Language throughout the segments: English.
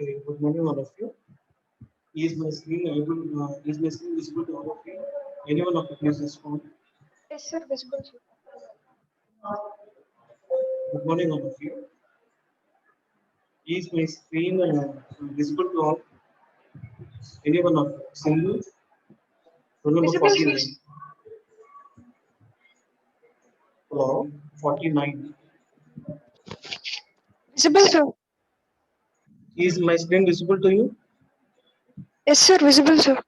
Okay, good morning, all of you. Is my screen able? Is my screen visible to all of you? Anyone of you please respond. Yes, sir, visible, sir. Good morning, all of you. Is my screen visible to all? Anyone of you? Single, roll number Visible, sir. 49. Hello, 49. Visible, sir. Is my screen visible to you? Yes, sir, visible, sir.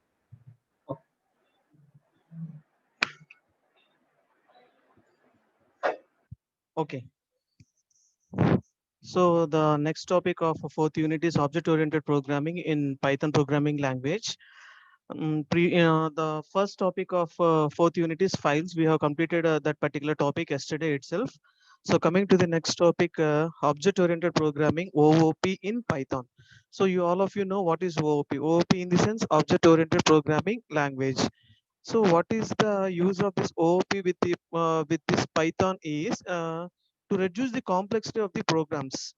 Okay. So the next topic of fourth unit is object-oriented programming in Python programming language. The first topic of fourth unit is files. We have completed that particular topic yesterday itself. So coming to the next topic, object-oriented programming (OOP) in Python. So you all of you know what is OOP. OOP in the sense object-oriented programming language. So what is the use of this OOP with this Python is to reduce the complexity of the programs.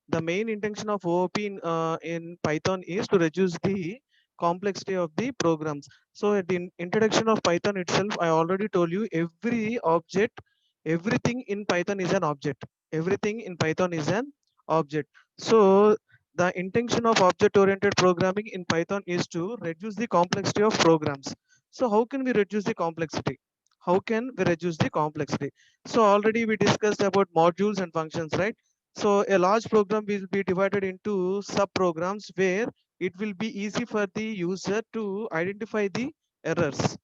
The main intention of OOP in Python is to reduce the complexity of the programs. So at the introduction of Python itself, I already told you every object, everything in Python is an object. Everything in Python is an object. So the intention of object-oriented programming in Python is to reduce the complexity of programs. So how can we reduce the complexity? How can we reduce the complexity? So already we discussed about modules and functions, right? So a large program will be divided into sub-programs where it will be easy for the user to identify the errors,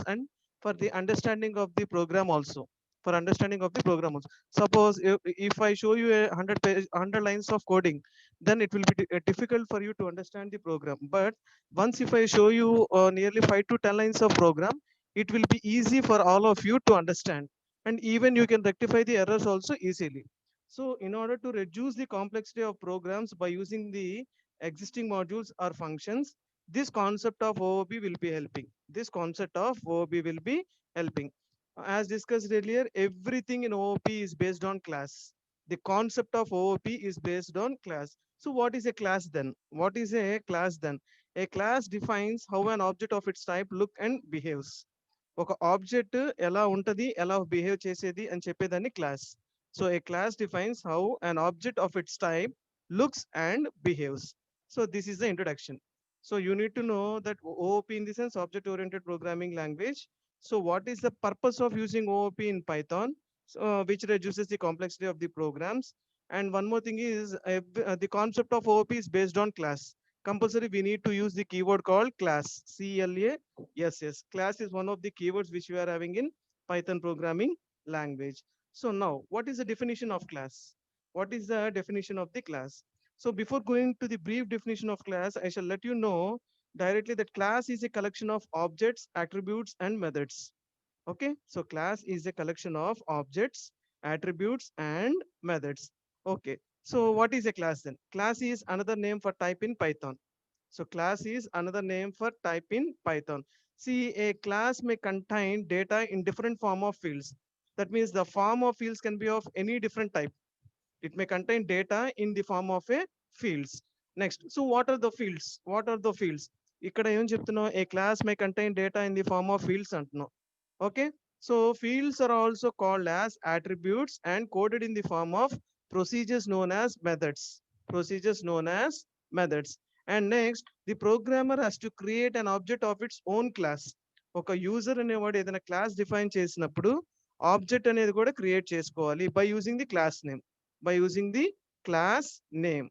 and for the understanding of the program also. For understanding of the program also. Suppose if I show you a 100 lines of coding, then it will be difficult for you to understand the program. But once if I show you nearly 5 to 10 lines of program, it will be easy for all of you to understand. And even you can rectify the errors also easily. So in order to reduce the complexity of programs by using the existing modules or functions, this concept of OOP will be helping. This concept of OOP will be helping. As discussed earlier, everything in OOP is based on class. The concept of OOP is based on class. So what is a class then? What is a class then? A class defines how an object of its type look and behaves. ఒక object ఎలా ఉంటది, ఎలా behave చేసేది అని చెప్పేదాన్ని class. So a class defines how an object of its type looks and behaves. So this is the introduction. So you need to know that OOP in the sense object oriented programming language. So what is the purpose of using OOP in Python, which reduces the complexity of the programs. And one more thing is the concept of OOP is based on class. Compulsory we need to use the keyword called class. CLA. Yes. Class is one of the keywords which we are having in Python programming language. So now, what is the definition of class? What is the definition of the class? So before going to the brief definition of class, I shall let you know directly that class is a collection of objects, attributes, and methods. Okay, so class is a collection of objects, attributes, and methods. Okay, so what is a class then? Class is another name for type in Python. So class is another name for type in Python. See, a class may contain data in different form of fields. That means the form of fields can be of any different type. It may contain data in the form of a fields. Next, so what are the fields? What are the fields? ఇక్కడ ఏం చెప్తున్నావు? A class may contain data in the form of fields అంటున్నావు. Okay, so fields are also called as attributes and coded in the form of procedures known as methods. Procedures known as methods. And next, the programmer has to create an object of its own class. ఒక user అనేవాడు ఏదైనా class define చేసినప్పుడు object అనేది కూడా create చేసుకోవాలి by using the class name. By using the class name.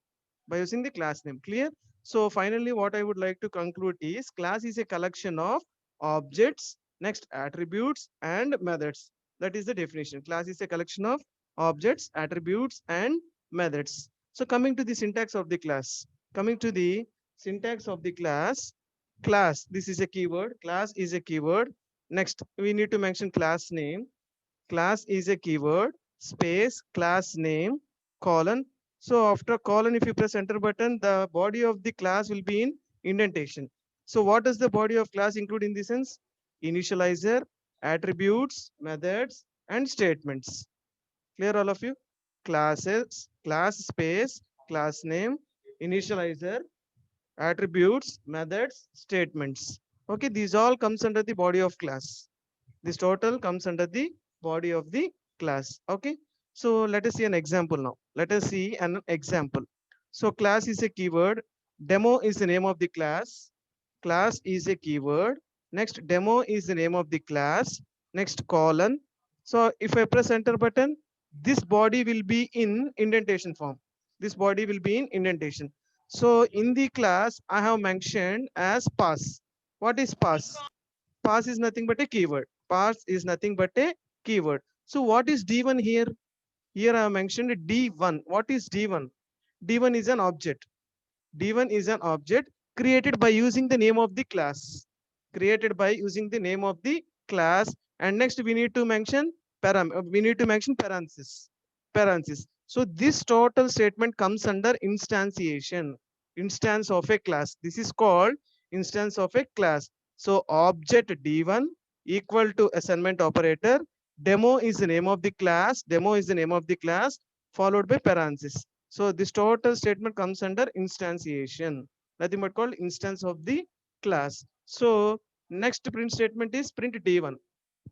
By using the class name. Clear? So finally, what I would like to conclude is class is a collection of objects, next attributes, and methods. That is the definition. Class is a collection of objects, attributes, and methods. So coming to the syntax of the class. Coming to the syntax of the class. Class, this is a keyword. Class is a keyword. Next, we need to mention class name. Class is a keyword, space, class name, colon. So after colon, if you press enter button, the body of the class will be in indentation. So what does the body of class include in this sense? Initializer, attributes, methods, and statements. Clear all of you? Classes, class space, class name, initializer, attributes, methods, statements. Okay, these all comes under the body of class. This total comes under the body of the class. Okay, so let us see an example now. Let us see an example. So class is a keyword. Demo is the name of the class. Class is a keyword. Next, demo is the name of the class. Next, colon. So if I press enter button, this body will be in indentation form. This body will be in indentation. So in the class, I have mentioned as pass. What is pass? Pass is nothing but a keyword. Pass is nothing but a keyword. So what is D1 here? Here I have mentioned D1. What is D1? D1 is an object. D1 is an object created by using the name of the class. Created by using the name of the class. And next we need to mention parenthesis. Parenthesis. So this total statement comes under instantiation. Instance of a class. This is called instance of a class. So object D1 equal to assignment operator. Demo is the name of the class. Demo is the name of the class followed by parenthesis. So this total statement comes under instantiation. Nothing but called instance of the class. So next print statement is print D1.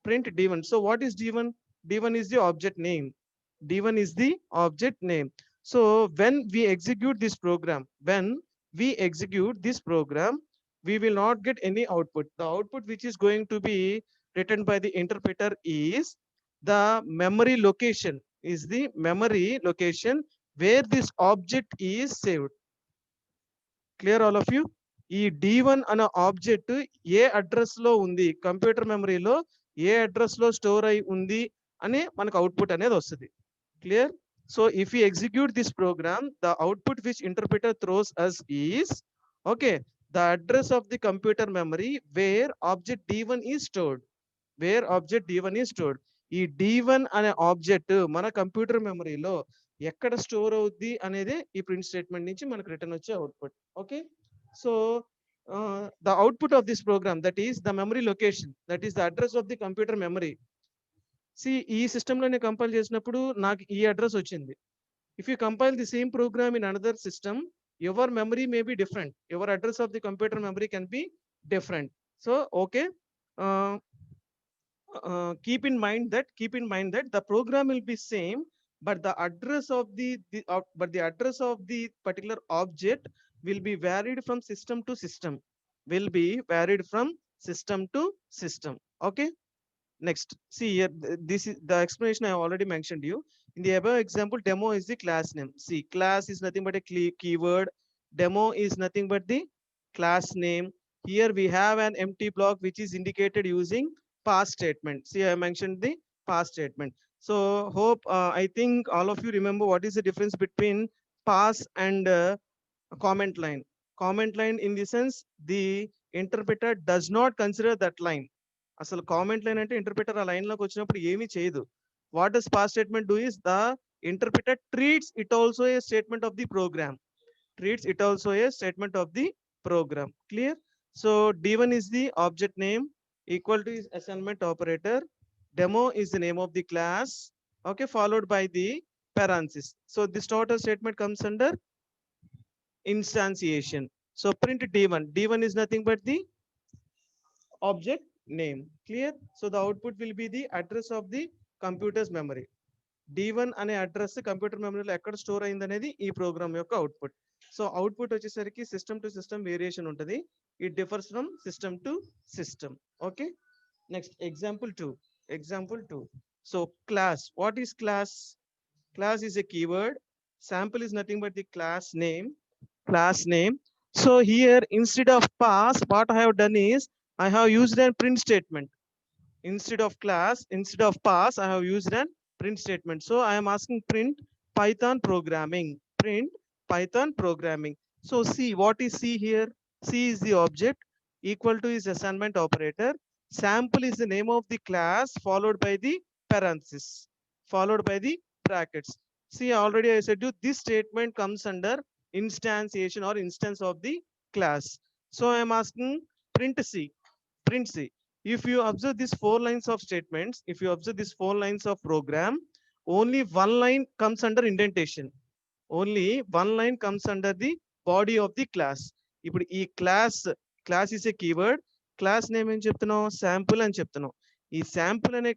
Print D1. So what is D1? D1 is the object name. D1 is the object name. So when we execute this program, we will not get any output. The output which is going to be written by the interpreter is the memory location, where this object is saved. Clear all of you? ఈ D1 అనే object ఏ address లో ఉంది, computer మెమరీలో ఏ address లో store అయి ఉంది అని మనకు అవుట్పుట్ అనేది వస్తుంది. Clear? So if you execute this program, the output which interpreter throws us is okay the address of the computer memory where object D1 is stored. Where object D1 is stored. ఈ D1 అనే object మన computer మెమరీలో ఎక్కడ store అవుద్ది అనేది ఈ print statement నుంచి మనకు రిటర్న్ వచ్చే output. Okay, so the output of this program, that is the memory location, that is the address of the computer memory. See, ఈ సిస్టమ్ లో నేను కంపైల్ చేసినప్పుడు నాకు ఈ అడ్రస్ వచ్చింది. If you compile the same program in another system, your memory may be different. Your address of the computer memory can be different. So okay, keep in mind that the program will be same, but the address of the address of the particular object will be varied from system to system. Okay, next, see here, this is the explanation I have already mentioned you. In the above example, demo is the class name. See, class is nothing but a keyword. Demo is nothing but the class name. Here we have an empty block which is indicated using pass statement. See, I mentioned the pass statement. So hope I think all of you remember what is the difference between pass and comment line. Comment line in the sense the interpreter does not consider that line. అసలు comment line అంటే interpreter ఆ లైన్ లోకి వచ్చినప్పుడు ఏమీ చేయదు. What does pass statement do is the interpreter treats it also a statement of the program. Clear? So D1 is the object name equal to is assignment operator. Demo is the name of the class. Okay, followed by the parenthesis. So this total statement comes under instantiation. So print D1. D1 is nothing but the object name. Clear? So the output will be the address of the computer's memory. D1 అనే address computer మెమరీలో ఎక్కడ store అయింది అనేది ఈ programme యొక్క output. So output వచ్చేసరికి system to system variation ఉంటుంది. It differs from system to system. Okay, next example 2. So class, what is class? Class is a keyword. Sample is nothing but the class name. So here instead of pass, what I have done is I have used a print statement. Instead of pass, I have used a print statement. So I am asking print Python programming. So see, what is C here? C is the object equal to is assignment operator. Sample is the name of the class followed by the parenthesis, followed by the brackets. See, already I said you this statement comes under instantiation or instance of the class. So I am asking print C. If you observe these 4 lines of statements, if you observe these 4 lines of program, only one line comes under indentation. Only one line comes under the body of the class. ఇప్పుడు ఈ class is a keyword. Class name ఏం చెప్తున్నాం, sample అని చెప్తున్నాం. ఈ sample అనే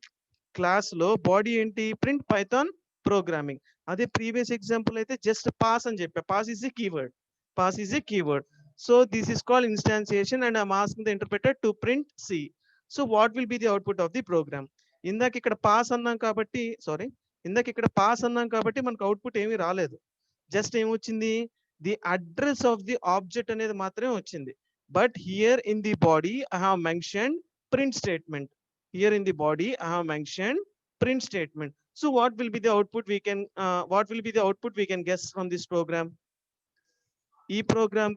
class లో body ఏంటి, ప్రింట్ పైథాన్ ప్రోగ్రామింగ్. అదే ప్రీవియస్ ఎగ్జాంపుల్ అయితే జస్ట్ పాస్ అని చెప్పా. Pass is a keyword. Pass is a keyword. So this is called instantiation and I'm asking the interpreter to print C. So what will be the output of the program? ఇందాక ఇక్కడ pass అన్నాం కాబట్టి మనకు output ఏమీ రాలేదు. Just ఏమొచ్చింది, the address of the object అనేది మాత్రమే వచ్చింది. But here in the body I have mention print statement. Here in the body I have mention print statement. So what will be the output we can guess from this program? ఈ program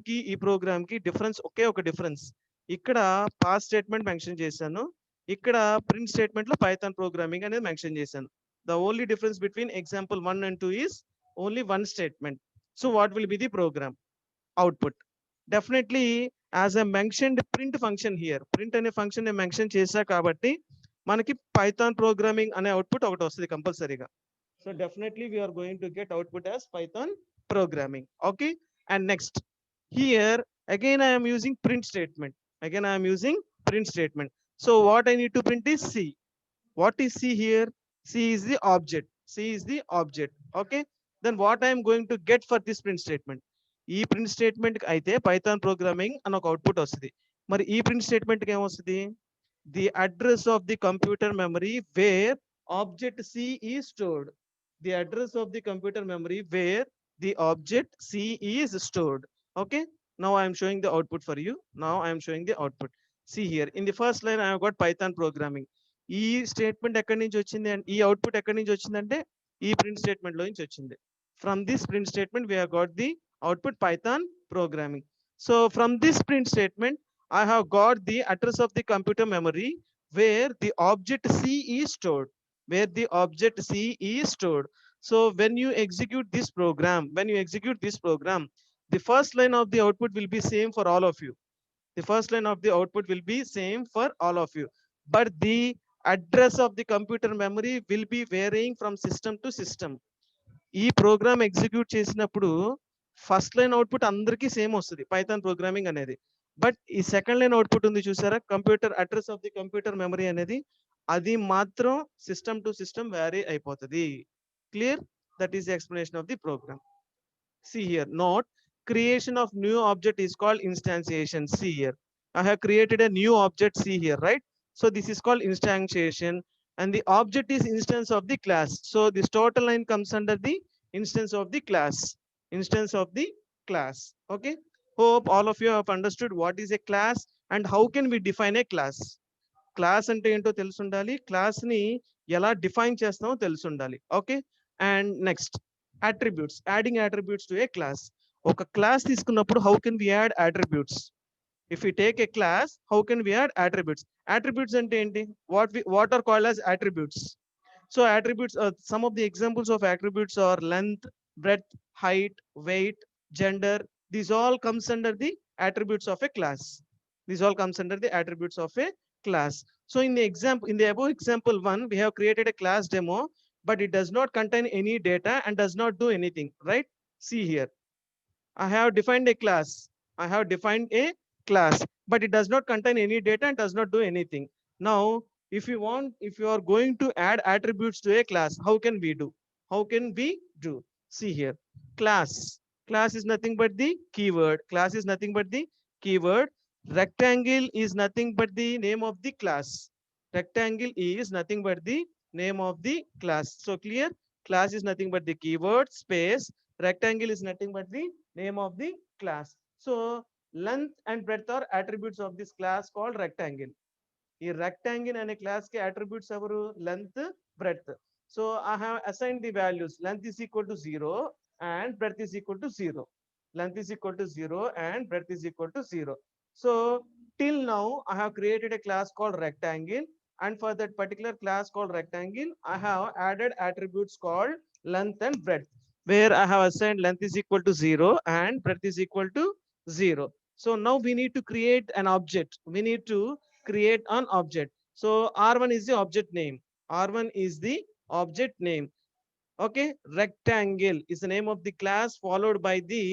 కి difference ఒకే ఒక డిఫరెన్స్. ఇక్కడ pass statement mention చేశాను, ఇక్కడ print statement లో Python programming అనేది మెన్షన్ చేశాను. The only difference between example 1 and 2 is only one statement. So what will be the program output? Definitely as a mentioned print function here, print అనే function నేను mention చేశా కాబట్టి మనకి Python programming అనే output ఒకటి వస్తుంది కంపల్సరీగా. So definitely we are going to get output as Python programming. Okay. And next, here again I am using print statement. So what I need to print is C. What is C here? C is the object. Okay. Then what I am going to get for this print statement? ఈ print statement కి అయితే Python programming అని ఒక output వస్తుంది. మరి ఈ print statement కి ఏమొస్తుంది? The address of the computer memory where object C is stored. The address of the computer memory where the object C is stored. Okay. Now I am showing the output for you. See here in the first line I have got Python programming. ఈ statement ఎక్కడి నుంచి వచ్చింది and ఈ output ఎక్కడి నుంచి వచ్చిందంటే ఈ print statement లో నుంచి వచ్చింది. From this print statement we have got the output Python programming. So from this print statement I have got the address of the computer memory where the object C is stored. So when you execute this program, the first line of the output will be same for all of you. But the address of the computer memory will be varying from system to system. ఈ programme execute చేసినప్పుడు first line output అందరికీ same వస్తుంది Python programming అనేది. But ఈ second line output ఉంది చూసారా, computer address of the computer memory అనేది, అది మాత్రం సిస్టమ్ టు సిస్టమ్ వ్యారీ అయిపోతుంది. Clear? That is the explanation of the program. See here, note, creation of new object is called instantiation. See here, I have created a new object. See here, right? So this is called instantiation and the object is instance of the class. So this total line comes under the instance of the class. Okay. Hope all of you have understood what is a class and how can we define a class. Class అంటే ఏంటో తెలిసి ఉండాలి, class ని ఎలా define చేస్తామో తెలిసి ఉండాలి. Okay. And next attributes, adding attributes to a class. ఒక క్లాస్ తీసుకున్నప్పుడు how can we add attributes? If you take a class, how can we add attributes? Attributes అంటే ఏంటి? What are called as attributes? So attributes, some of the examples of attributes are length, breadth, height, weight, gender. These all comes under the attributes of a class. So in the above example 1, we have created a class demo, but it does not contain any data and does not do anything, right? See here, I have defined a class, but it does not contain any data and does not do anything. Now if you are going to add attributes to a class, how can we do? See here, class is nothing but the keyword. Rectangle is nothing but the name of the class. So clear? Class is nothing but the keyword space. Rectangle is nothing but the name of the class. So length and breadth are attributes of this class called rectangle. ఈ rectangle అనే class కి attributes ఎవరు? Length, breadth. So I have assigned the values. Length is equal to 0 and breadth is equal to 0. So till now I have created a class called rectangle, and for that particular class called rectangle I have added attributes called length and breadth, where I have assigned length is equal to 0 and breadth is equal to 0. So now we need to create an object. So R1 is the object name. Okay, rectangle is the name of the class followed by the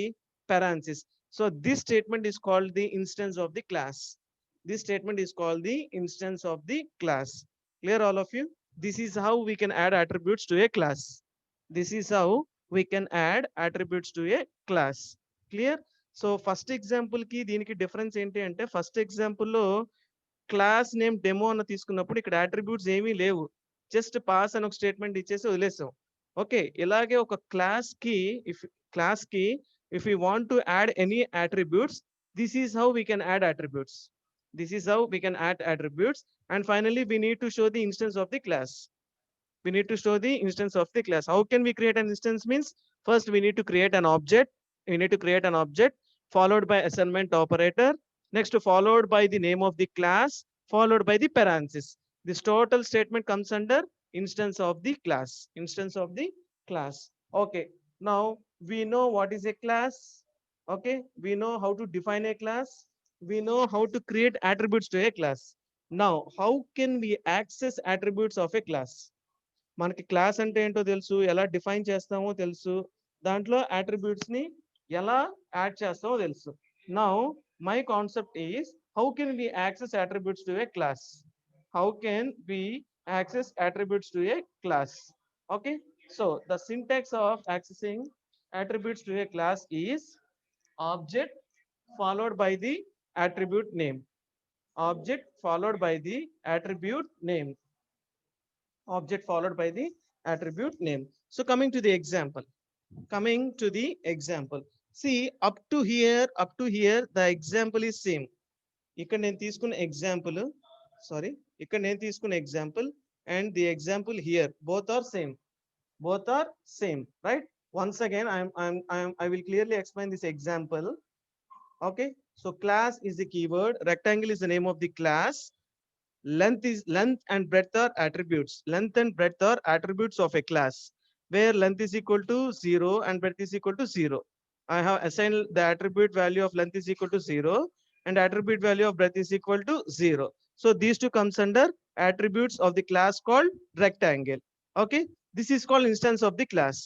parenthesis. So this statement is called the instance of the class. This statement is called the instance of the class. Clear all of you? This is how we can add attributes to a class. This is how we can add attributes to a class. Clear? So first example ki దీనికి difference ఏంటి అంటే first example లో class name demo అన్న తీసుకున్నప్పుడు ఇక్కడ attributes ఏమీ లేవు, just pass అని ఒక స్టేట్మెంట్ ఇచ్చేసి వదిలేసాం. ఓకే, ఇలాగే ఒక క్లాస్ కి if we want to add any attributes, this is how we can add attributes. This is how we can add attributes. And finally we need to show the instance of the class. We need to show the instance of the class. How can we create an instance means, first we need to create an object. We need to create an object followed by assignment operator, next followed by the name of the class, followed by the parenthesis. This total statement comes under instance of the class. Instance of the class. Okay, now we know what is a class. Okay, we know how to define a class. We know how to create attributes to a class. Now how can we access attributes of a class? మనకి class అంటే ఏంటో తెలుసు, ఎలా define చేస్తామో తెలుసు, దాంట్లో attributes ని ఎలా యాడ్ చేస్తామో తెలుసు. Now my concept is, how can we access attributes to a class? How can we access attributes to a class? Okay, so the syntax of accessing attributes to a class is object followed by the attribute name. Object followed by the attribute name. Object followed by the attribute name. So coming to the example. See, up to here the example is same. ఇక్కడ నేను తీసుకున్న example, and the example here, both are same, right? Once again, I will clearly explain this example. Okay, so class is the keyword, rectangle is the name of the class, length and breadth are attributes. Length and breadth are attributes of a class, where length is equal to 0 and breadth is equal to 0. I have assigned the attribute value of length is equal to 0 and attribute value of breadth is equal to 0. So these two comes under attributes of the class called rectangle. Okay, this is called instance of the class.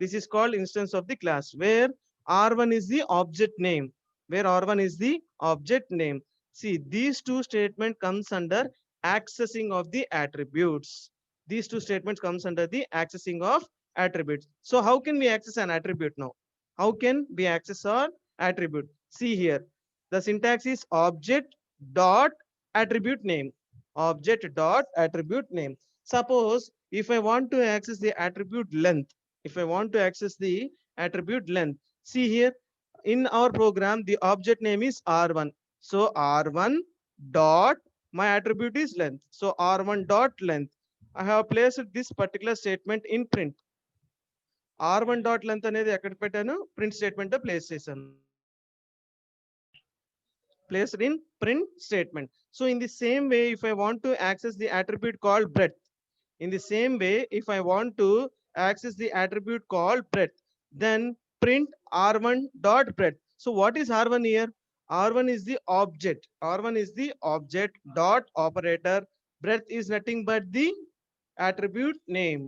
This is called instance of the class, where R1 is the object name. See, these two statements comes under accessing of the attributes. These two statements comes under the accessing of attributes. So how can we access an attribute now? How can we access our attribute? See here, the syntax is object dot attribute name. Object dot attribute name. Suppose if I want to access the attribute length, see here in our program the object name is R1. So R1 dot my attribute is length. So R1 dot length. I have placed this particular statement in print. R1 dot length అనేది ఎక్కడ పెట్టాను, print statement లో place చేశాను. Placed in print statement. So in the same way, if I want to access the attribute called breadth, then print R1 dot breadth. So what is R1 here? R1 is the object. Dot operator. Breadth is nothing but the attribute name.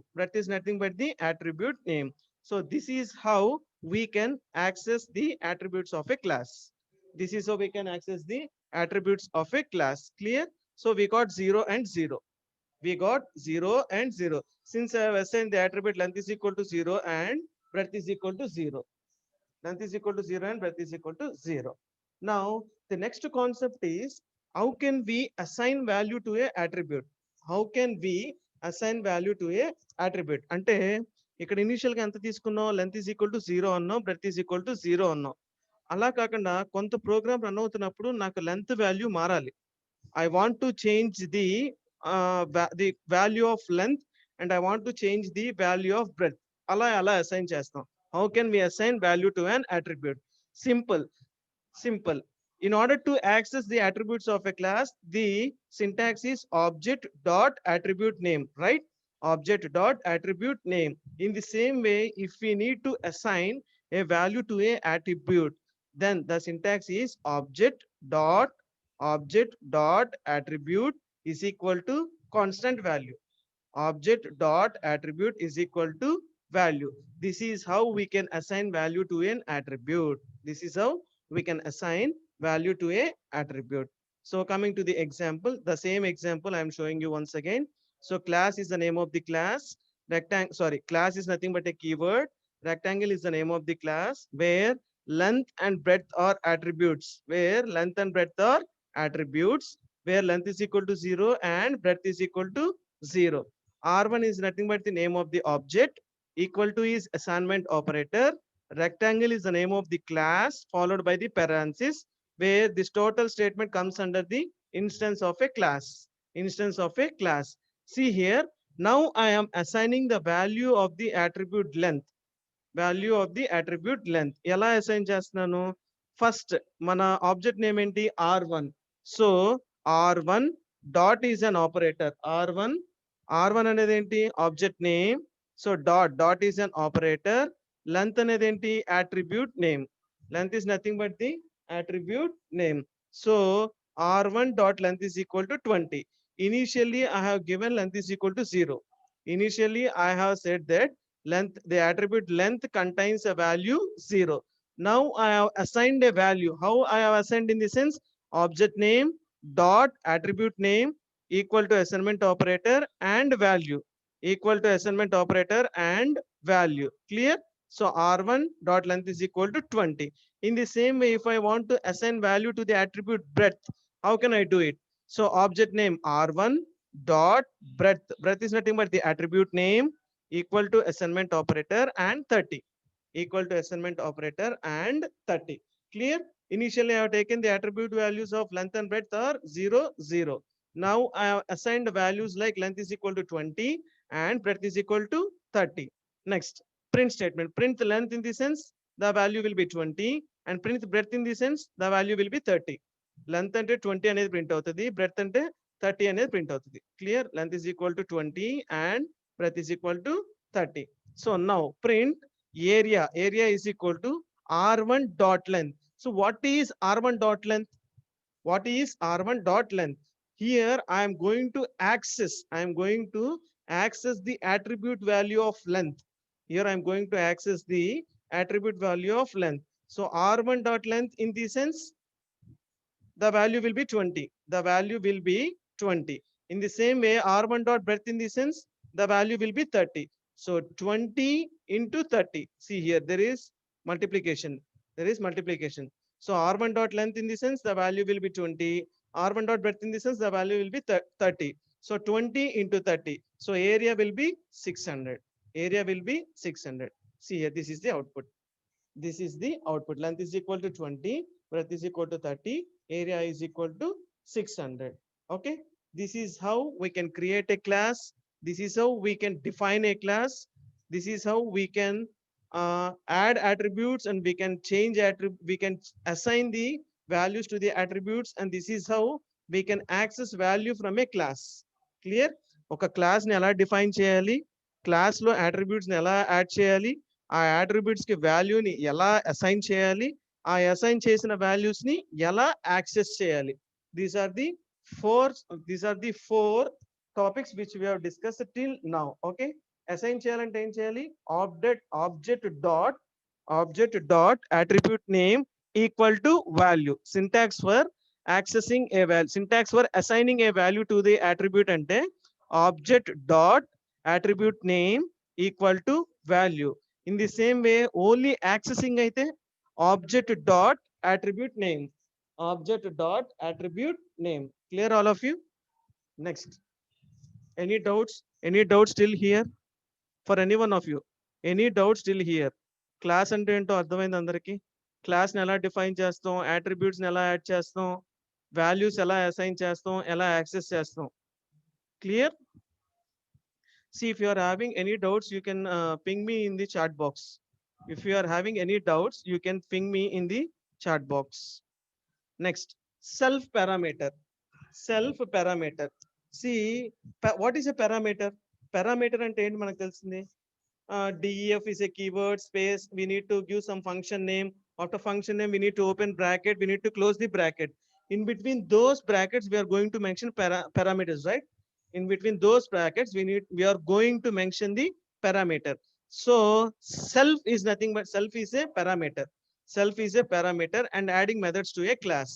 So this is how we can access the attributes of a class. Clear? So we got 0 and 0. Since I have assigned the attribute length is equal to 0 and breadth is equal to 0. Now the next concept is, how can we assign value to a attribute? అంటే ఇక్కడ initial గా ఎంత తీసుకున్నాం, length is equal to 0 అన్నాం, breadth is equal to 0 అన్నాం. అలా కాకుండా కొంత ప్రోగ్రామ్ రన్ అవుతున్నప్పుడు నాకు లెంత్ వాల్యూ మారాలి. I want to change the value of length and I want to change the value of breadth. అలా assign చేస్తాం. How can we assign value to an attribute? Simple. In order to access the attributes of a class, the syntax is object dot attribute name, right? Object dot attribute name. In the same way, if we need to assign a value to a attribute, then the syntax is object dot attribute is equal to constant value. Object dot attribute is equal to value. This is how we can assign value to an attribute. This is how we can assign value to a attribute. So coming to the example, the same example I am showing you once again. So class is the name of the class. Class is nothing but a keyword. Rectangle is the name of the class where length and breadth are attributes. Where length and breadth are attributes. Where length is equal to 0 and breadth is equal to 0. R1 is nothing but the name of the object. Equal to is assignment operator. Rectangle is the name of the class followed by the parenthesis where this total statement comes under the instance of a class. Instance of a class. See here, now I am assigning the value of the attribute length. Value of the attribute length. ఎలా assign చేస్తున్నాను? First, మన object name ఏంటి? R1. So, R1 dot is an operator. R1 అనేది ఏంటి? Object name. So, dot is an operator. Length అనేది ఏంటి? Attribute name. Length is nothing but the attribute name. So, R1 dot length is equal to 20. Initially, I have given length is equal to 0. Initially, I have said that length, the attribute length contains a value 0. Now I have assigned a value. How I have assigned in the sense object name dot attribute name equal to assignment operator and value equal to assignment operator and value. Clear? So R1 dot length is equal to 20. In the same way, if I want to assign value to the attribute breadth, how can I do it? So object name R1 dot breadth. Breadth is nothing but the attribute name equal to assignment operator and 30. Equal to assignment operator and 30. Clear? Initially, I have taken the attribute values of length and breadth are 0, 0. Now I have assigned values like length is equal to 20 and breadth is equal to 30. Next, print statement. Print the length in the sense the value will be 20 and print the breadth in the sense the value will be 30. Length అంటే 20 అనేది print అవుతుంది, breadth అంటే 30 అనేది print అవుతుంది. Clear? Length is equal to 20 and breadth is equal to 30. So now print area. Area is equal to R1 dot length. So what is R1 dot length? What is R1 dot length? Here I am going to access the attribute value of length. Here I am going to access the attribute value of length. So R1 dot length in the sense the value will be 20. The value will be 20. In the same way, R1 dot breadth in the sense the value will be 30. So 20 into 30. See here, there is multiplication. There is multiplication. So R1 dot length in the sense the value will be 20. R1 dot breadth in the sense the value will be 30. So 20 into 30. So area will be 600. Area will be 600. See here, this is the output. This is the output. Length is equal to 20, breadth is equal to 30, area is equal to 600. Okay, this is how we can create a class. This is how we can define a class. This is how we can add attributes and we can change we can assign the values to the attributes, and this is how we can access value from a class. Clear? ఒక class ని ఎలా define చేయాలి, class లో attributes ని ఎలా add చేయాలి, ఆ attributes కి వాల్యూని ఎలా అసైన్ చేయాలి, ఆ అసైన్ చేసిన వాల్యూస్ ని ఎలా యాక్సెస్ చేయాలి. These are the four topics which we have discussed till now. Okay, assign చేయాలంటే ఏం చేయాలి? Object dot attribute name equal to value. Syntax for accessing a value, syntax for assigning a value to the attribute ante object dot attribute name equal to value. In the same way, only accessing aithe object dot attribute name. Object dot attribute name. Clear all of you? Next, any doubts? Any doubts still here for any one of you? Any doubts still here? Class ante ento ardhamaindi andariki? Class ni ela define chestam, attributes ni ela add chestam, values ఎలా assign చేస్తాం, ఎలా access చేస్తాం. Clear? See, if you are having any doubts, you can ping me in the chat box. If you are having any doubts, you can ping me in the chat box. Next, self parameter. See, what is a parameter? Parameter అంటే ఏంటి మనకు తెలిసింది. DEF is a keyword space. We need to give some function name. After function name, we need to open bracket. We need to close the bracket. In between those brackets, we are going to mention parameters, right? In between those brackets, we are going to mention the parameter. So self is nothing but self is a parameter. Self is a parameter and adding methods to a class.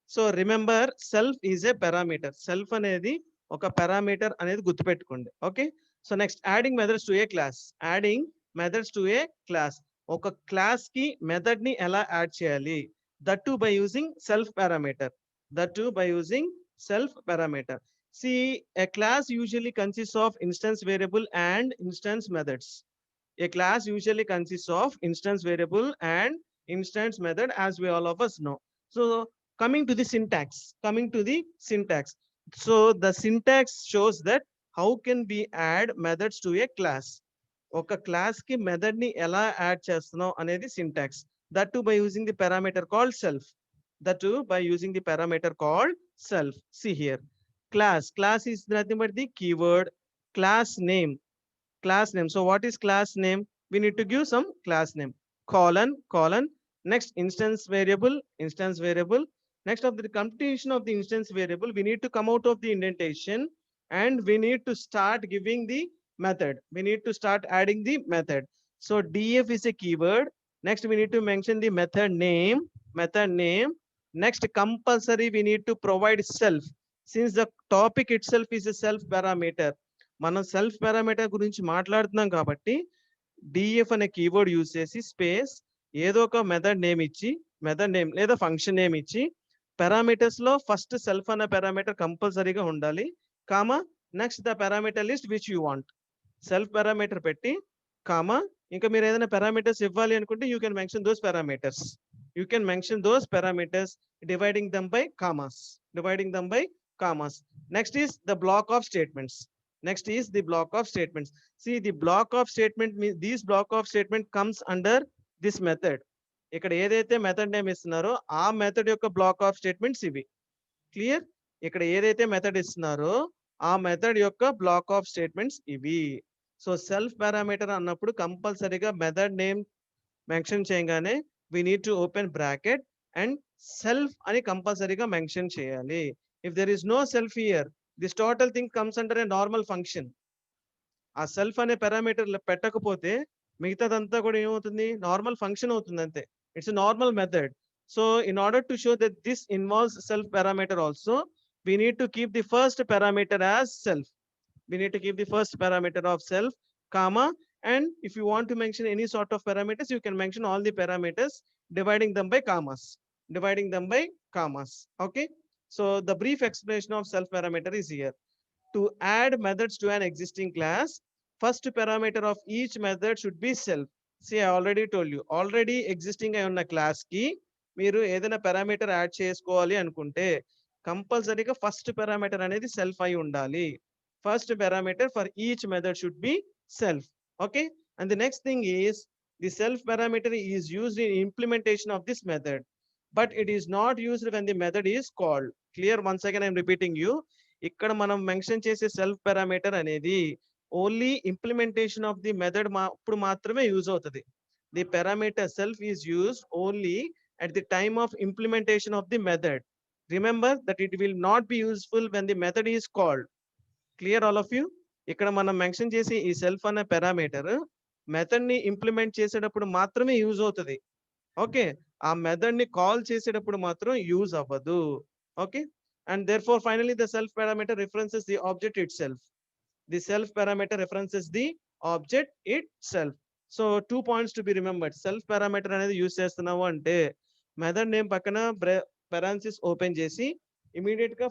So remember self is a parameter. Self అనేది ఒక parameter అనేది గుర్తుపెట్టుకోండి. Okay. So next adding methods to a class. Adding methods to a class. ఒక class కి method ని ఎలా add చేయాలి? That too by using self parameter. That too by using self parameter. See, a class usually consists of instance variable and instance methods. A class usually consists of instance variable and instance method, as we all of us know. So coming to the syntax, So the syntax shows that how can we add methods to a class. ఒక class కి method ని ఎలా add చేస్తున్నాం అనేది syntax. That too by using the parameter called self. That too by using the parameter called self. See here. Class is nothing but the keyword class name. So what is class name? We need to give some class name. Colon. Next instance variable. Next of the completion of the instance variable, we need to come out of the indentation and we need to start giving the method. We need to start adding the method. So df is a keyword. Next we need to mention the method name. Next compulsory we need to provide self. Since the topic itself is a self parameter, మనం self parameter గురించి మాట్లాడుతున్నాం కాబట్టి DF అనే keyword use చేసి space ఏదో ఒక method name ఇచ్చి method name లేదా ఫంక్షన్ నేమ్ ఇచ్చి పారామీటర్స్ లో ఫస్ట్ సెల్ఫ్ అనే పారామీటర్ కంపల్సరీగా ఉండాలి, comma next the parameter list which you want. Self parameter పెట్టి కామా ఇంకా మీరు ఏదైనా పారామీటర్స్ ఇవ్వాలి అనుకుంటే you can mention those parameters dividing them by commas. Next is the block of statements. See, the block of statement means these block of statement comes under this method. ఇక్కడ ఏదైతే method name ఇస్తున్నారో ఆ method యొక్క black of statements ఇవి. Clear? ఇక్కడ ఏదైతే method ఇస్తున్నారో ఆ మెథడ్ యొక్క బ్లాక్ ఆఫ్ స్టేట్మెంట్స్ ఇవి. సో సెల్ఫ్ పారామీటర్ అన్నప్పుడు కంపల్సరీగా మెథడ్ నేమ్ మెన్షన్ చేయగానే we need to open bracket and self అని కంపల్సరీగా మెన్షన్ చేయాలి. If there is no self here, this total thing comes under a normal function. ఆ self అనే parameter పెట్టకపోతే మిగతాదంతా కూడా ఏమవుతుంది, నార్మల్ ఫంక్షన్ అవుతుంది అంతే. It's normal method. So in order to show that this involves self parameter also, we need to keep the first parameter as self. Of self, comma, and if you want to mention any sort of parameters, you can mention all the parameters, dividing them by commas. Okay. So the brief explanation of self parameter is here. To add methods to an existing class, first parameter of each method should be self. See, I already told you, already existing ayunna class ki మీరు ఏదైనా parameter add చేసుకోవాలి అనుకుంటే కంపల్సరీగా first parameter అనేది self అయి ఉండాలి. First parameter for each method should be self. Okay. And the next thing is the self parameter is used in implementation of this method, but it is not used when the method is called. Clear? Once again I am repeating you. ఇక్కడ మనం mention చేసే self parameter అనేది only implementation of the method అప్పుడు మాత్రమే use అవుతుంది. The parameter self is used only at the time of implementation of the method. Remember that it will not be useful when the method is called. Clear all of you? ఇక్కడ మనం mention చేసి ఈ self అనే parameter method ని implement చేసేటప్పుడు మాత్రమే use అవుతుంది. Okay. ఆ మెథడ్ ని కాల్ చేసేటప్పుడు మాత్రం యూజ్ అవ్వదు. Okay. And therefore finally the self parameter references the object itself. The self parameter references the object itself. So 2 points to be remembered. Self parameter అనేది use చేస్తున్నావు అంటే method name పక్కన parenthesis open చేసి immediate గా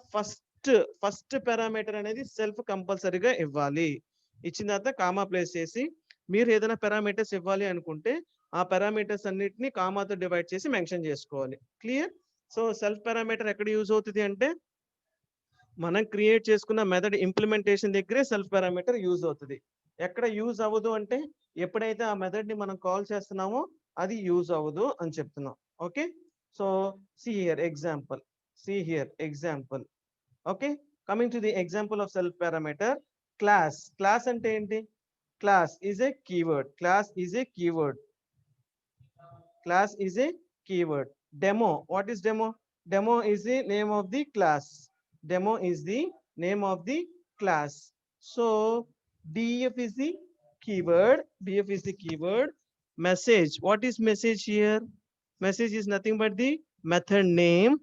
first parameter అనేది self కంపల్సరీగా ఇవ్వాలి. ఇచ్చిన తర్వాత కామా ప్లేస్ చేసి మీరు ఏదైనా పారామీటర్స్ ఇవ్వాలి అనుకుంటే ఆ పారామీటర్స్ అన్నిటిని కామాతో డివైడ్ చేసి మెన్షన్ చేసుకోవాలి. క్లియర్? సో సెల్ఫ్ పారామీటర్ ఎక్కడ యూజ్ అవుతుంది అంటే మనం క్రియేట్ చేసుకున్న మెథడ్ ఇంప్లిమెంటేషన్ దగ్గరే సెల్ఫ్ పారామీటర్ యూజ్ అవుతుంది. ఎక్కడ యూజ్ అవ్వదు అంటే ఎప్పుడైతే ఆ మెథడ్ ని మనం కాల్ చేస్తున్నామో అది యూజ్ అవ్వదు అని చెప్తున్నాం. Okay. So see here example. Okay. Coming to the example of self parameter. Class అంటే ఏంటి? Class is a keyword. Demo. What is demo? Demo is the name of the class. So def is the keyword. Def is the keyword. Message. What is message here? Message is nothing but the method name.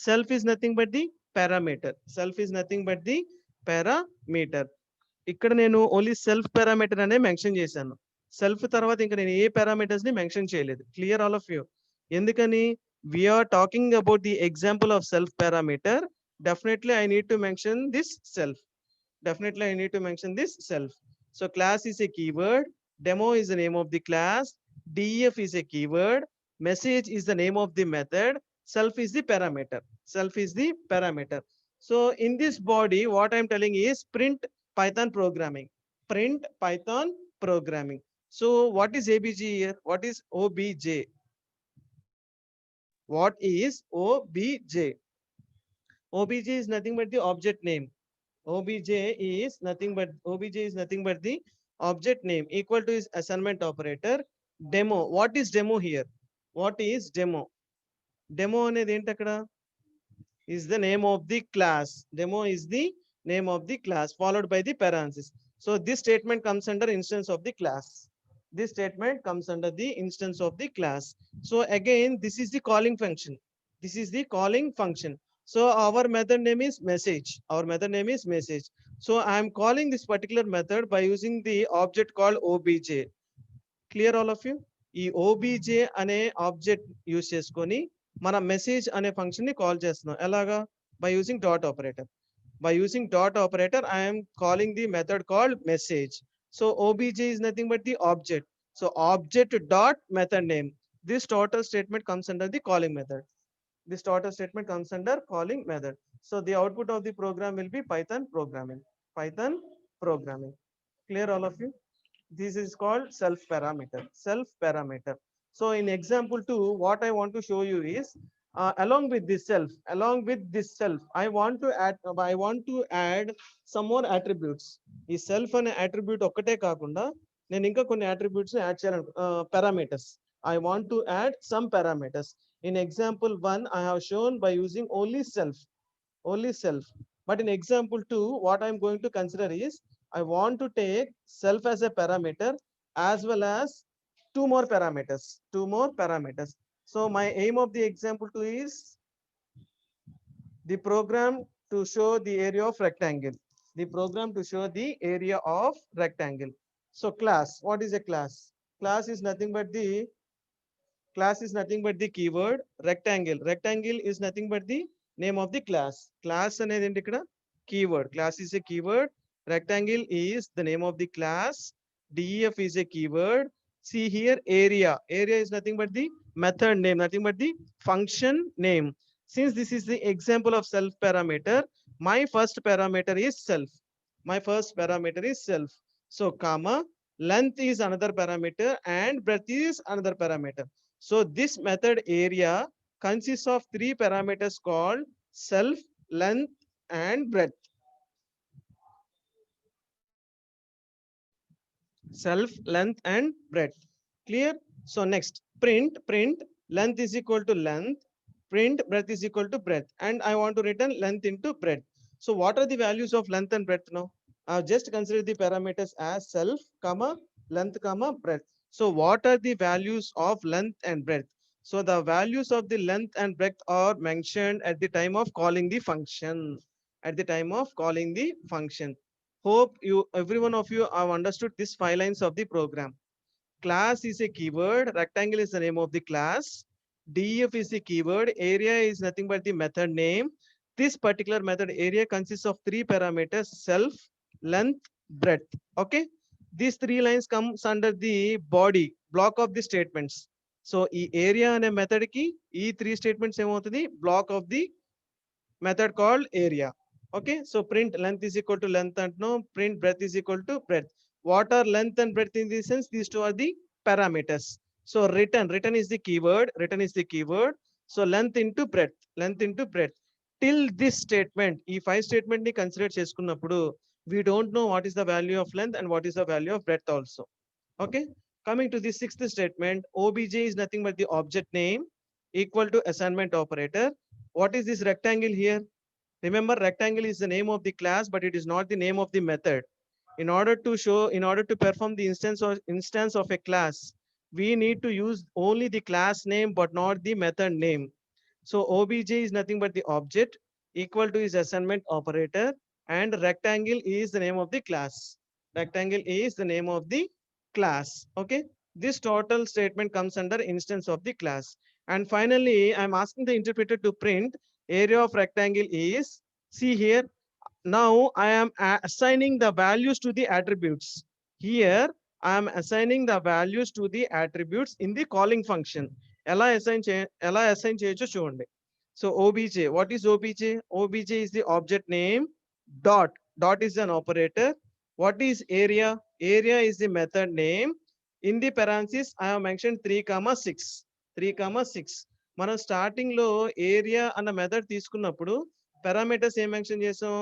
Self is nothing but the parameter. Self is nothing but the parameter. ఇక్కడ నేను only self parameter అనే mention చేశాను. Self తర్వాత ఇంకా నేను ఏ parameters ని mention చేయలేదు. Clear all of you? ఎందుకని? We are talking about the example of self parameter. Definitely I need to mention this self. Definitely I need to mention this self. So class is a keyword. Demo is the name of the class. Def is a keyword. Message is the name of the method. Self is the parameter. Self is the parameter. So in this body, what I'm telling is print Python programming. Print Python programming. So what is ABG here? What is OBJ? What is OBJ? OBJ is nothing but the object name. OBJ is nothing but the object name equal to is assignment operator. Demo. What is demo here? What is demo? Demo అనేది ఏంటి అక్కడ? Is the name of the class. Demo is the name of the class followed by the parenthesis. So this statement comes under instance of the class. This statement comes under the instance of the class. So again, this is the calling function. This is the calling function. So our method name is message. Our method name is message. So I am calling this particular method by using the object called obj. Clear all of you? ఈ obj అనే object use చేసుకొని మన message అనే function ని call చేస్తున్నాం. ఎలాగా? By using dot operator. By using dot operator, I am calling the method called message. So obj is nothing but the object. So object dot method name. This total statement comes under the calling method. This total statement comes under calling method. So the output of the program will be Python programming. Python programming. Clear all of you? This is called self parameter. Self parameter. So in example 2, what I want to show you is along with this self, I want to add some more attributes. ఈ self అనే attribute ఒక్కటే కాకుండా నేను ఇంకా కొన్ని attributes add చేయాలను parameters. I want to add some parameters. In example 1, I have shown by using only self. But in example 2, what I'm going to consider is I want to take self as a parameter as well as two more parameters. So my aim of the example 2 is the program to show the area of rectangle. So class, what is a class? Class is nothing but the keyword. Rectangle is nothing but the name of the class. Class అనేది ఏంటి ఇక్కడ? Keyword. Class is a keyword. Rectangle is the name of the class. Def is a keyword. See here, area is nothing but the method name, nothing but the function name. Since this is the example of self parameter, my first parameter is self. So comma, length is another parameter and breadth is another parameter. So this method area consists of three parameters called self, length and breadth. Self, length and breadth. Clear? So next, print length is equal to length, print breadth is equal to breadth, and I want to return length into breadth. So what are the values of length and breadth now? Just consider the parameters as self, comma, length, comma, breadth. So what are the values of length and breadth? So the values of the length and breadth are mentioned at the time of calling the function. Hope every one of you have understood these 5 lines of the program. Class is a keyword. Rectangle is the name of the class. Def is the keyword. Area is nothing but the method name. This particular method area consists of 3 parameters: self, length, breadth. Okay. These 3 lines comes under the body block of the statements. So ఈ area అనే method కి ఈ 3 statements ఏమవుతుంది? Block of the method called area. Okay. So print length is equal to length and no, print breadth is equal to breadth. What are length and breadth in this sense? These two are the parameters. So return is the keyword. So length into breadth. Till this statement, ఈ 5 statement ని consider చేసుకున్నప్పుడు we don't know what is the value of length and what is the value of breadth also. Okay. Coming to the 6th statement, obj is nothing but the object name equal to assignment operator. What is this rectangle here? Remember, rectangle is the name of the class, but it is not the name of the method. In order to perform the instance of a class, we need to use only the class name, but not the method name. So obj is nothing but the object, equal to is assignment operator, and rectangle is the name of the class. Rectangle is the name of the class. Okay. This total statement comes under instance of the class. And finally, I'm asking the interpreter to print area of rectangle is, see here, now I am assigning the values to the attributes. Here I am assigning the values to the attributes in the calling function. ఎలా assign చేయొచ్చో చూడండి. So obj, what is obj? Obj is the object name. Dot is an operator. What is area? Area is the method name. In the parenthesis I have mentioned 3,6. 3,6. మనం starting లో area అన్న method తీసుకున్నప్పుడు parameters ఏం mention చేసాం?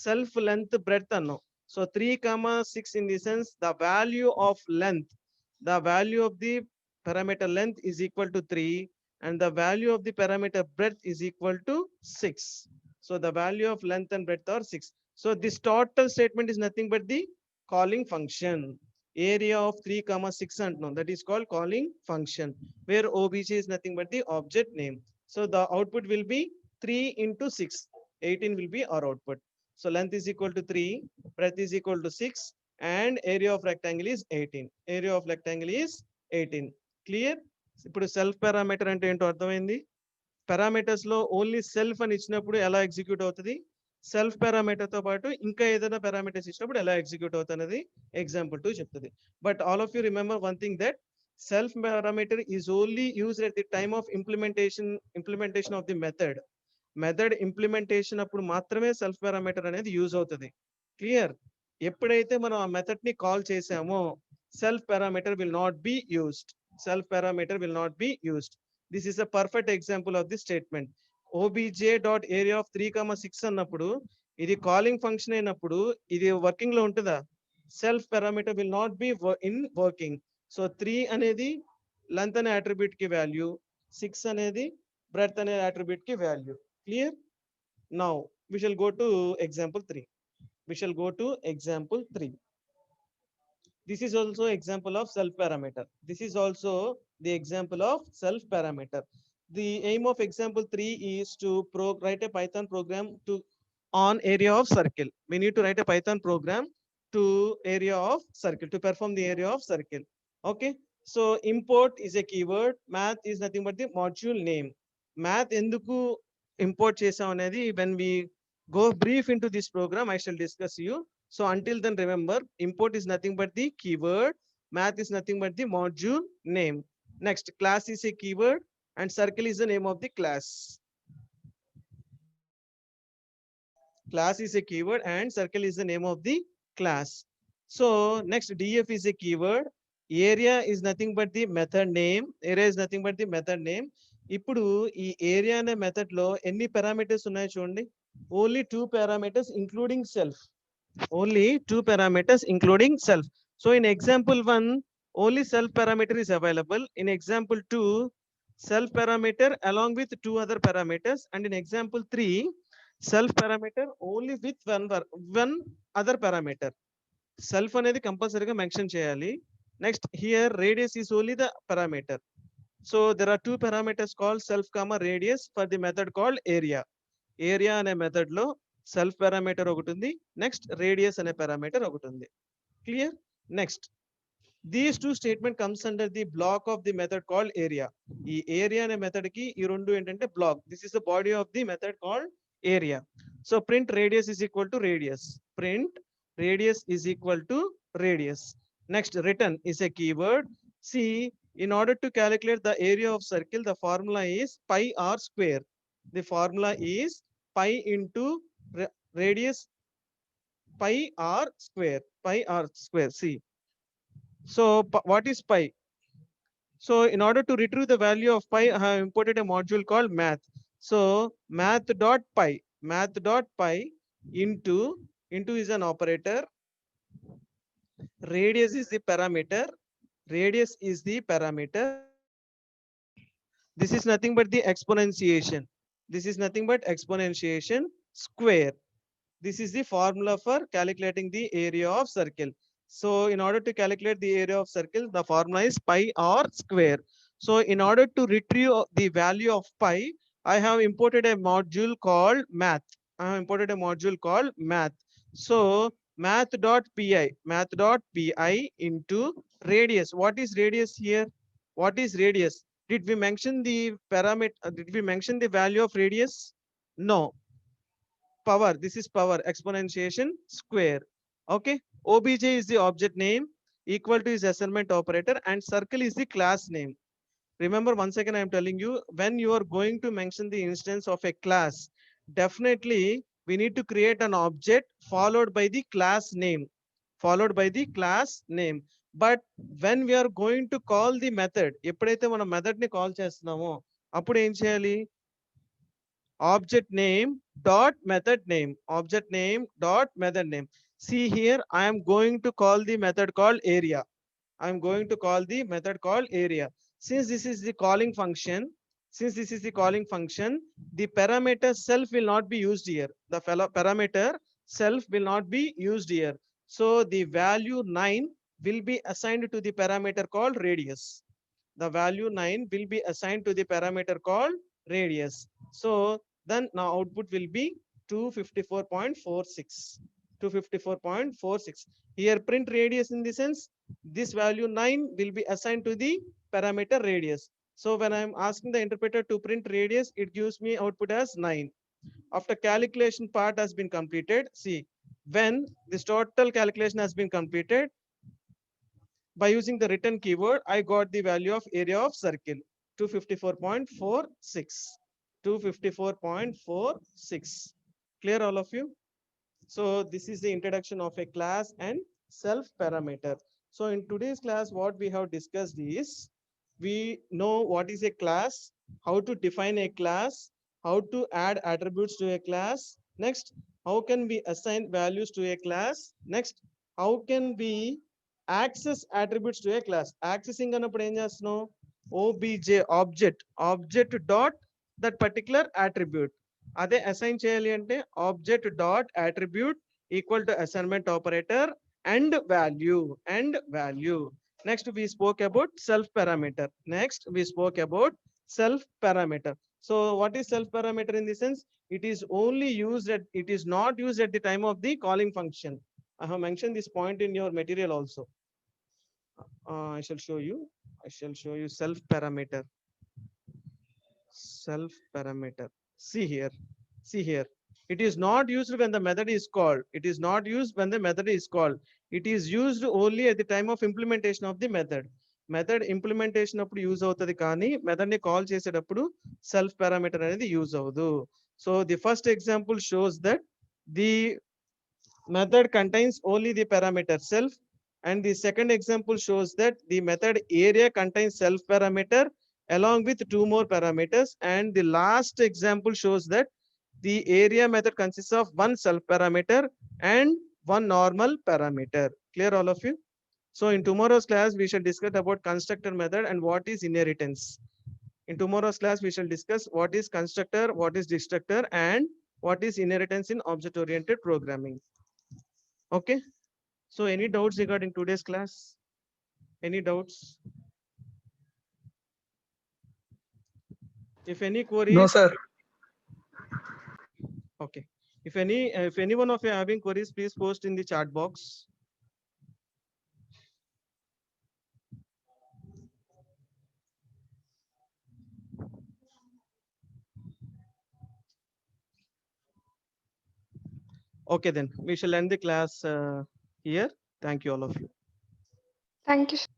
Self length breadth అన్నాం. So 3,6 in the sense the value of length, the value of the parameter length is equal to 3 and the value of the parameter breadth is equal to 6. So the value of length and breadth are 6. So this total statement is nothing but the calling function. Area of 3,6 అంటున్నాం, that is called calling function, where obj is nothing but the object name. So the output will be 3 into 6. 18 will be our output. So length is equal to 3, breadth is equal to 6, and area of rectangle is 18. Area of rectangle is 18. Clear? ఇప్పుడు self parameter అంటే ఏంటో అర్థమైంది. Parameters లో only self అని ఇచ్చినప్పుడు ఎలా execute అవుతుంది, self parameter తో పాటు ఇంకా ఏదైనా పారామీటర్స్ ఇచ్చినప్పుడు ఎలా ఎగ్జిక్యూట్ అవుతుంది అనేది ఎగ్జాంపుల్ 2 చెప్తుంది. But all of you remember one thing, that self parameter is only used at the time of implementation of the method. Method implementation అప్పుడు మాత్రమే సెల్ఫ్ పారామీటర్ అనేది యూజ్ అవుతుంది. క్లియర్? ఎప్పుడైతే మనం ఆ మెథడ్ ని కాల్ చేసామో self parameter will not be used. Self parameter will not be used. This is a perfect example of this statement. Obj dot area of 3,6 అన్నప్పుడు ఇది కాలింగ్ ఫంక్షన్ అయినప్పుడు ఇది వర్కింగ్ లో ఉంటుందా? Self parameter will not be in working. So 3 అనేది length అనే attribute కి value, 6 అనేది బ్రెడ్త్ అనే అట్రిబ్యూట్ కి value. Clear? Now we shall go to example 3. We shall go to example 3. This is also example of self parameter. This is also the example of self parameter. The aim of example 3 is to write a Python program to on area of circle. We need to write a Python program to area of circle, to perform the area of circle. Okay. So import is a keyword. Math is nothing but the module name. Math enduku import chesam anedi when we go brief into this program I shall discuss you. So until then, remember, import is nothing but the keyword, math is nothing but the module name. Next, class is a keyword and circle is the name of the class. Class is a keyword and circle is the name of the class. So next, df is a keyword. Area is nothing but the method name. Area is nothing but the method name. ఇప్పుడు ఈ area అనే method లో ఎన్ని parameters ఉన్నాయో చూడండి. Only 2 parameters including self. Only 2 parameters including self. So in example 1, only self parameter is available. In example 2, self parameter along with 2 other parameters. And in example 3, self parameter only with one other parameter. Self అనేది కంపల్సరీగా mention చేయాలి. Next, here radius is only the parameter. So there are 2 parameters called self comma radius for the method called area. Area అనే method లో self parameter ఒకటి ఉంది, next radius అనే parameter ఒకటి ఉంది. Clear? Next, these 2 statement comes under the block of the method called area. ఈ area అనే method కి ఈ రెండు ఏంటంటే block. This is the body of the method called area. So print radius is equal to radius. Print radius is equal to radius. Next, return is a keyword. See, in order to calculate the area of circle, the formula is pi r square. The formula is pi into radius pi r square. Pi r square. See. So what is pi? So in order to retrieve the value of pi, I have imported a module called math. So math.pi. Math.pi into is an operator. Radius is the parameter. Radius is the parameter. This is nothing but the exponentiation. This is nothing but exponentiation square. This is the formula for calculating the area of circle. So in order to calculate the area of circle, the formula is pi r square. So in order to retrieve the value of pi, I have imported a module called math. I have imported a module called math. So math.pi into radius. What is radius here? What is radius? Did we mention the parameter? Did we mention the value of radius? No. Power. This is power exponentiation square. Okay. Obj is the object name, equal to is assignment operator, and circle is the class name. Remember, once again, I am telling you, when you are going to mention the instance of a class, definitely we need to create an object followed by the class name, followed by the class name. But when we are going to call the method, ఎప్పుడైతే మనం method ని call చేస్తున్నామో అప్పుడు ఏం చేయాలి? Object name dot method name, object name dot method name. See here, I am going to call the method called area. I'm going to call the method called area. Since this is the calling function, the parameter self will not be used here. The parameter self will not be used here. So the value 9 will be assigned to the parameter called radius. The value 9 will be assigned to the parameter called radius. So then now output will be 254.46. 254.46. Here print radius in the sense this value 9 will be assigned to the parameter radius. So when I'm asking the interpreter to print radius, it gives me output as 9. After calculation part has been completed, see, when this total calculation has been completed, by using the return keyword, I got the value of area of circle, 254.46. 254.46. Clear all of you? So this is the introduction of a class and self parameter. So in today's class, what we have discussed is, we know what is a class, how to define a class, how to add attributes to a class. Next, how can we assign values to a class? Next, how can we access attributes to a class? Accessing అన్నప్పుడు ఏం చేస్తున్నాం? OBJ object dot that particular attribute. అదే assign చేయాలి అంటే object dot attribute equal to assignment operator and value. Next we spoke about self parameter. So what is self parameter in the sense? It is not used at the time of the calling function. I have mentioned this point in your material also. I shall show you self parameter. See here. It is not used when the method is called. It is used only at the time of implementation of the method. Method implementation అప్పుడు use అవుతుంది కానీ method ని call చేసేటప్పుడు self parameter అనేది use అవ్వదు. So the first example shows that the method contains only the parameter self, and the second example shows that the method area contains self parameter along with two more parameters, and the last example shows that the area method consists of one self parameter and one normal parameter. Clear all of you? So in tomorrow's class, we shall discuss about constructor method and what is inheritance. In tomorrow's class, we shall discuss what is constructor, what is destructor, and what is inheritance in object-oriented programming. Okay. So any doubts regarding today's class? Any doubts? If any queries? No, sir. Okay. If anyone of you are having queries, please post in the chat box. Okay, then we shall end the class here. Thank you, all of you. Thank you, sir.